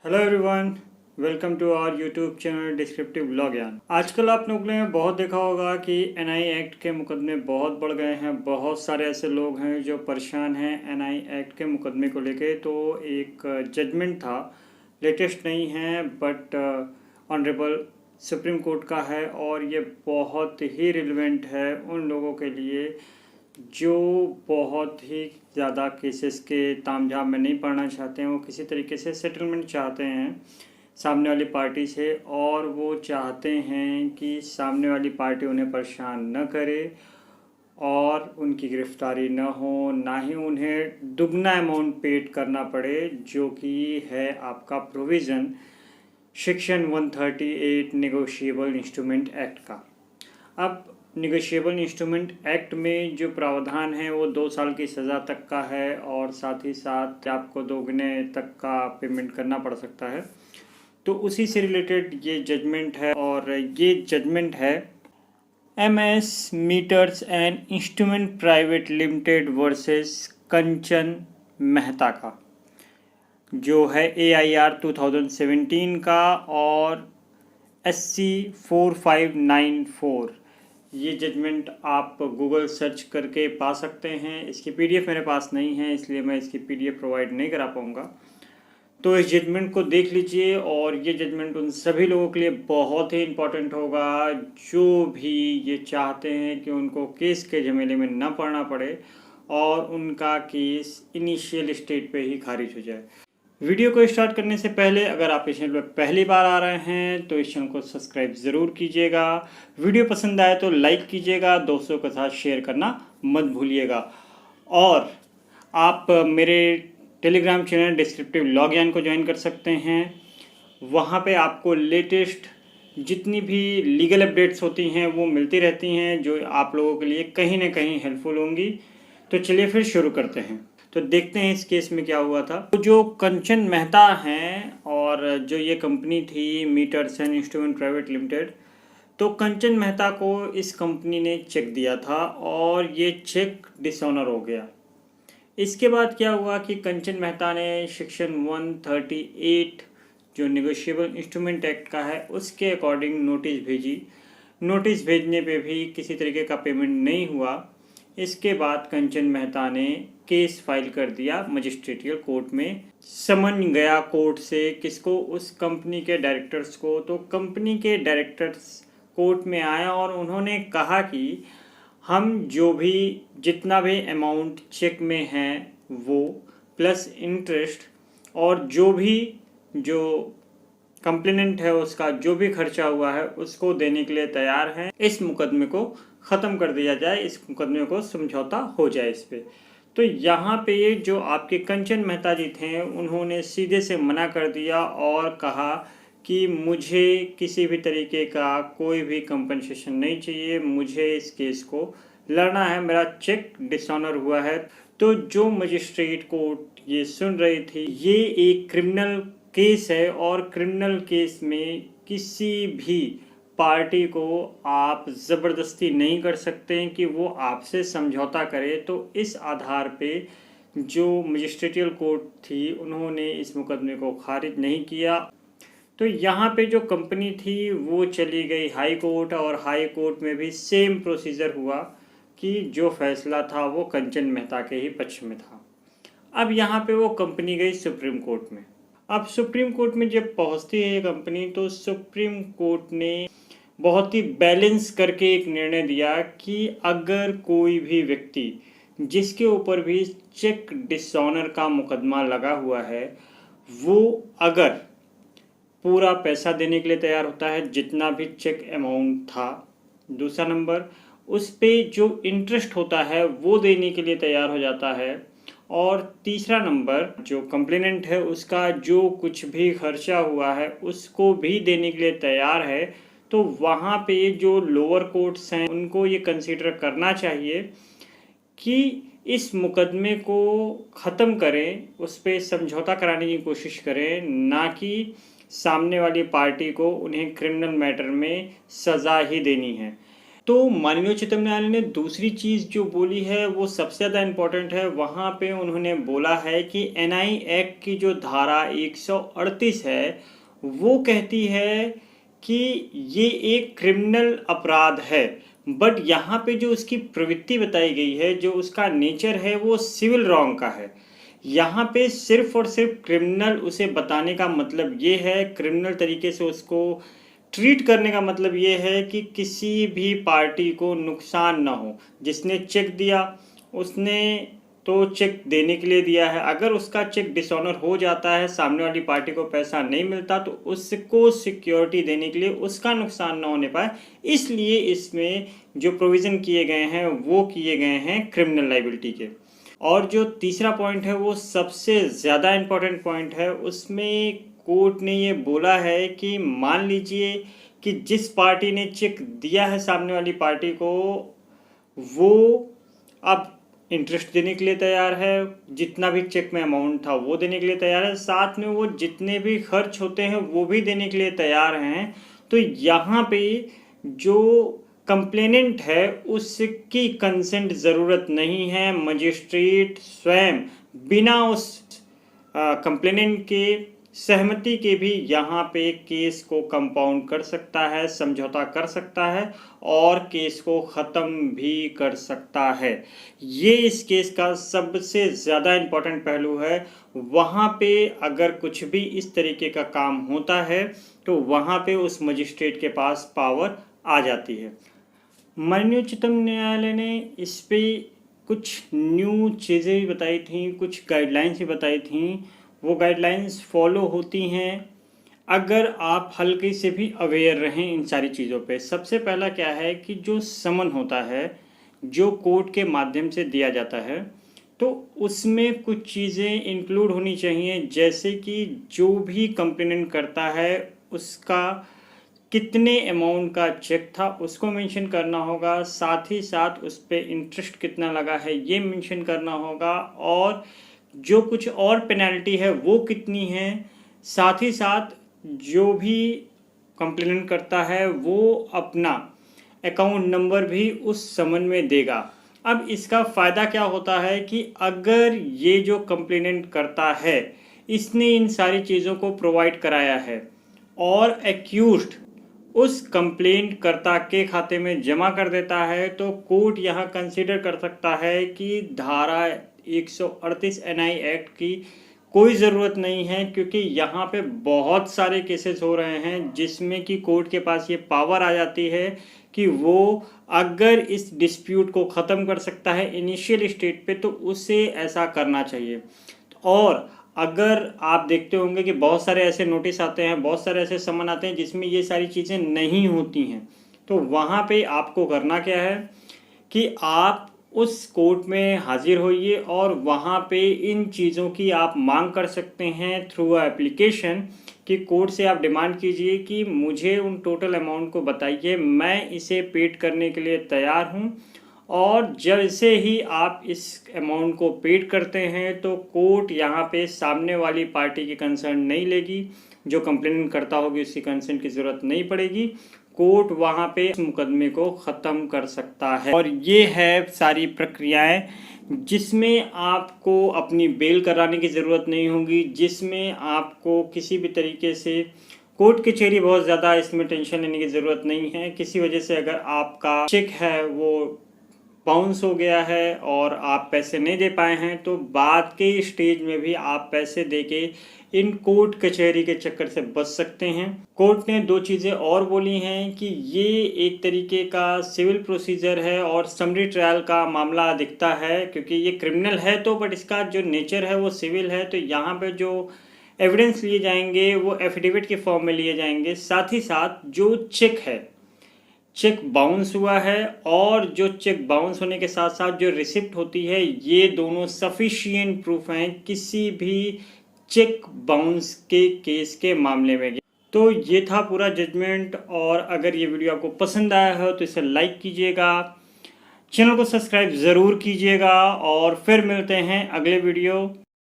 Hello everyone, welcome to our YouTube channel descriptive blog यान। आजकल आप लोगों ने बहुत देखा होगा कि एनआई एक्ट के मुकदमे बहुत बढ़ गए हैं। बहुत सारे ऐसे लोग हैं जो परेशान हैं एनआई एक्ट के मुकदमे को लेके। तो एक जजमेंट था, लेटेस्ट नहीं है बट ऑनरेबल सुप्रीम कोर्ट का है और ये बहुत ही रिलेवेंट है उन लोगों के लिए जो बहुत ही ज़्यादा केसेस के तामझाम में नहीं पड़ना चाहते हैं। वो किसी तरीके से सेटलमेंट चाहते हैं सामने वाली पार्टी से, और वो चाहते हैं कि सामने वाली पार्टी उन्हें परेशान न करे और उनकी गिरफ्तारी न हो, ना ही उन्हें दुगना अमाउंट पेड करना पड़े, जो कि है आपका provision section 138 negotiable instrument act का। अब निगोशिएबल इंस्ट्रूमेंट एक्ट में जो प्रावधान है वो 2 साल की सज़ा तक का है और साथ ही साथ आपको दोगुने तक का पेमेंट करना पड़ सकता है। तो उसी से रिलेटेड ये जजमेंट है, और ये जजमेंट है MS meters and instrument private limited versus Kanchan Mehta का, जो है AIR 2017 का और SC 4594। ये जजमेंट आप गूगल सर्च करके पा सकते हैं। इसकी PDF मेरे पास नहीं है, इसलिए मैं इसकी PDF प्रोवाइड नहीं करा पाऊँगा। तो इस जजमेंट को देख लीजिए, और ये जजमेंट उन सभी लोगों के लिए बहुत ही इम्पोर्टेंट होगा जो भी ये चाहते हैं कि उनको केस के झमेले में न पड़ना पड़े और उनका केस इनिशियल स्टेज पे ही खारिज हो जाए। वीडियो को स्टार्ट करने से पहले अगर आप इस चैनल पर पहली बार आ रहे हैं तो इस चैनल को सब्सक्राइब ज़रूर कीजिएगा। वीडियो पसंद आए तो लाइक कीजिएगा, दोस्तों के साथ शेयर करना मत भूलिएगा। और आप मेरे टेलीग्राम चैनल डिस्क्रिप्टिव ब्लॉग यान को ज्वाइन कर सकते हैं। वहाँ पे आपको लेटेस्ट जितनी भी लीगल अपडेट्स होती हैं वो मिलती रहती हैं, जो आप लोगों के लिए कहीं ना कहीं हेल्पफुल होंगी। तो चलिए फिर शुरू करते हैं। तो देखते हैं इस केस में क्या हुआ था। तो जो कंचन मेहता हैं और जो ये कंपनी थी meters and instrument private limited, तो कंचन मेहता को इस कंपनी ने चेक दिया था और ये चेक डिसऑनर हो गया। इसके बाद क्या हुआ कि कंचन मेहता ने सेक्शन 138 जो नेगोशिएबल इंस्ट्रूमेंट एक्ट का है उसके अकॉर्डिंग नोटिस भेजी। नोटिस भेजने पे भी किसी तरीके का पेमेंट नहीं हुआ। इसके बाद कंचन मेहता ने केस फाइल कर दिया मजिस्ट्रेटियल कोर्ट में। समन गया कोर्ट से किसको, उस कंपनी के डायरेक्टर्स को। तो कंपनी के डायरेक्टर्स कोर्ट में आए और उन्होंने कहा कि हम जो भी जितना भी अमाउंट चेक में है वो प्लस इंटरेस्ट और जो भी जो कंप्लेनेंट है उसका जो भी खर्चा हुआ है उसको देने के लिए तैयार हैं। इस मुकदमे को ख़त्म कर दिया जाए, इस मुकदमे को समझौता हो जाए इस पे। तो यहाँ पे जो आपके कंचन मेहता जी थे उन्होंने सीधे से मना कर दिया और कहा कि मुझे किसी भी तरीके का कोई भी कंपनसेशन नहीं चाहिए, मुझे इस केस को लड़ना है, मेरा चेक डिसऑनर हुआ है। तो जो मजिस्ट्रेट कोर्ट ये सुन रही थी, ये एक क्रिमिनल केस है और क्रिमिनल केस में किसी भी पार्टी को आप ज़बरदस्ती नहीं कर सकते हैं कि वो आपसे समझौता करे। तो इस आधार पे जो मजिस्ट्रेटियल कोर्ट थी उन्होंने इस मुकदमे को खारिज नहीं किया। तो यहाँ पे जो कंपनी थी वो चली गई हाई कोर्ट, और हाई कोर्ट में भी सेम प्रोसीजर हुआ कि जो फैसला था वो कंचन मेहता के ही पक्ष में था। अब यहाँ पे वो कंपनी गई सुप्रीम कोर्ट में। अब सुप्रीम कोर्ट में जब पहुँचती है ये कंपनी, तो सुप्रीम कोर्ट ने बहुत ही बैलेंस करके एक निर्णय दिया कि अगर कोई भी व्यक्ति जिसके ऊपर भी चेक डिसऑनर का मुकदमा लगा हुआ है, वो अगर पूरा पैसा देने के लिए तैयार होता है जितना भी चेक अमाउंट था, दूसरा नंबर उस पे जो इंटरेस्ट होता है वो देने के लिए तैयार हो जाता है, और तीसरा नंबर जो कंप्लेनेंट है उसका जो कुछ भी खर्चा हुआ है उसको भी देने के लिए तैयार है, तो वहाँ पे जो लोअर कोर्ट्स हैं उनको ये कंसीडर करना चाहिए कि इस मुकदमे को ख़त्म करें, उस पर समझौता कराने की कोशिश करें, ना कि सामने वाली पार्टी को उन्हें क्रिमिनल मैटर में सज़ा ही देनी है। तो माननीय उच्चतम न्यायालय ने दूसरी चीज़ जो बोली है वो सबसे ज़्यादा इम्पोर्टेंट है। वहाँ पे उन्होंने बोला है कि एनआई एक्ट की जो धारा 138 है वो कहती है कि ये एक क्रिमिनल अपराध है, बट यहाँ पे जो उसकी प्रवृत्ति बताई गई है, जो उसका नेचर है, वो सिविल रॉन्ग का है। यहाँ पे सिर्फ और सिर्फ क्रिमिनल उसे बताने का मतलब ये है, क्रिमिनल तरीके से उसको ट्रीट करने का मतलब ये है कि किसी भी पार्टी को नुकसान ना हो। जिसने चेक दिया उसने तो चेक देने के लिए दिया है, अगर उसका चेक डिसऑनर हो जाता है, सामने वाली पार्टी को पैसा नहीं मिलता, तो उसको सिक्योरिटी देने के लिए उसका नुकसान ना होने पाए, इसलिए इसमें जो प्रोविज़न किए गए हैं वो किए गए हैं क्रिमिनल लाइबिलिटी के। और जो तीसरा पॉइंट है वो सबसे ज़्यादा इम्पोर्टेंट पॉइंट है। उसमें कोर्ट ने ये बोला है कि मान लीजिए कि जिस पार्टी ने चेक दिया है सामने वाली पार्टी को, वो अब इंटरेस्ट देने के लिए तैयार है, जितना भी चेक में अमाउंट था वो देने के लिए तैयार है, साथ में वो जितने भी खर्च होते हैं वो भी देने के लिए तैयार हैं। तो यहाँ पे जो कंप्लेनेंट है उसकी कंसेंट ज़रूरत नहीं है। मजिस्ट्रेट स्वयं बिना उस कंप्लेनेंट के सहमति के भी यहाँ पे केस को कंपाउंड कर सकता है, समझौता कर सकता है और केस को ख़त्म भी कर सकता है। ये इस केस का सबसे ज़्यादा इम्पोर्टेंट पहलू है। वहाँ पे अगर कुछ भी इस तरीके का काम होता है तो वहाँ पे उस मजिस्ट्रेट के पास पावर आ जाती है। माननीय उच्चतम न्यायालय ने इस पे कुछ न्यू चीज़ें भी बताई थी, कुछ गाइडलाइंस भी बताई थी। वो गाइडलाइंस फॉलो होती हैं अगर आप हल्के से भी अवेयर रहें इन सारी चीज़ों पे। सबसे पहला क्या है कि जो समन होता है, जो कोर्ट के माध्यम से दिया जाता है, तो उसमें कुछ चीज़ें इंक्लूड होनी चाहिए, जैसे कि जो भी कंप्लेनेंट करता है उसका कितने अमाउंट का चेक था उसको मेंशन करना होगा, साथ ही साथ उस पर इंटरेस्ट कितना लगा है ये मेंशन करना होगा, और जो कुछ और पेनल्टी है वो कितनी है। साथ ही साथ जो भी कंप्लेनेंट करता है वो अपना अकाउंट नंबर भी उस समन में देगा। अब इसका फ़ायदा क्या होता है कि अगर ये जो कंप्लेनेंट करता है इसने इन सारी चीज़ों को प्रोवाइड कराया है और एक्यूज्ड उस कंप्लेंट कर्ता के खाते में जमा कर देता है, तो कोर्ट यहाँ कंसीडर कर सकता है कि धारा 138 एनआई एक्ट की कोई ज़रूरत नहीं है, क्योंकि यहाँ पे बहुत सारे केसेस हो रहे हैं जिसमें कि कोर्ट के पास ये पावर आ जाती है कि वो अगर इस डिस्प्यूट को ख़त्म कर सकता है इनिशियल स्टेज पे, तो उसे ऐसा करना चाहिए। और अगर आप देखते होंगे कि बहुत सारे ऐसे नोटिस आते हैं, बहुत सारे ऐसे समन आते हैं जिसमें ये सारी चीज़ें नहीं होती हैं, तो वहाँ पे आपको करना क्या है कि आप उस कोर्ट में हाजिर होइए और वहाँ पे इन चीज़ों की आप मांग कर सकते हैं थ्रू एप्लीकेशन, कि कोर्ट से आप डिमांड कीजिए कि मुझे उन टोटल अमाउंट को बताइए, मैं इसे पेड करने के लिए तैयार हूँ। और जैसे ही आप इस अमाउंट को पेड करते हैं तो कोर्ट यहाँ पे सामने वाली पार्टी की कंसर्न नहीं लेगी, जो कंप्लेन करता होगी उसकी कंसर्न की ज़रूरत नहीं पड़ेगी, कोर्ट वहाँ पे मुकदमे को ख़त्म कर सकता है। और ये है सारी प्रक्रियाएं जिसमें आपको अपनी बेल कराने की ज़रूरत नहीं होगी, जिसमें आपको किसी भी तरीके से कोर्ट कचहरी बहुत ज़्यादा इसमें टेंशन लेने की ज़रूरत नहीं है। किसी वजह से अगर आपका चेक है वो बाउंस हो गया है और आप पैसे नहीं दे पाए हैं, तो बाद के स्टेज में भी आप पैसे देके इन कोर्ट कचहरी के चक्कर से बच सकते हैं। कोर्ट ने दो चीज़ें और बोली हैं कि ये एक तरीके का सिविल प्रोसीजर है और समरी ट्रायल का मामला दिखता है, क्योंकि ये क्रिमिनल है तो बट इसका जो नेचर है वो सिविल है, तो यहाँ पे जो एविडेंस लिए जाएंगे वो एफिडेविट के फॉर्म में लिए जाएंगे। साथ ही साथ जो चेक है, चेक बाउंस हुआ है, और जो चेक बाउंस होने के साथ साथ जो रिसिप्ट होती है, ये दोनों सफिशिएंट प्रूफ हैं किसी भी चेक बाउंस के केस के मामले में। तो ये था पूरा जजमेंट, और अगर ये वीडियो आपको पसंद आया हो तो इसे लाइक कीजिएगा, चैनल को सब्सक्राइब ज़रूर कीजिएगा, और फिर मिलते हैं अगले वीडियो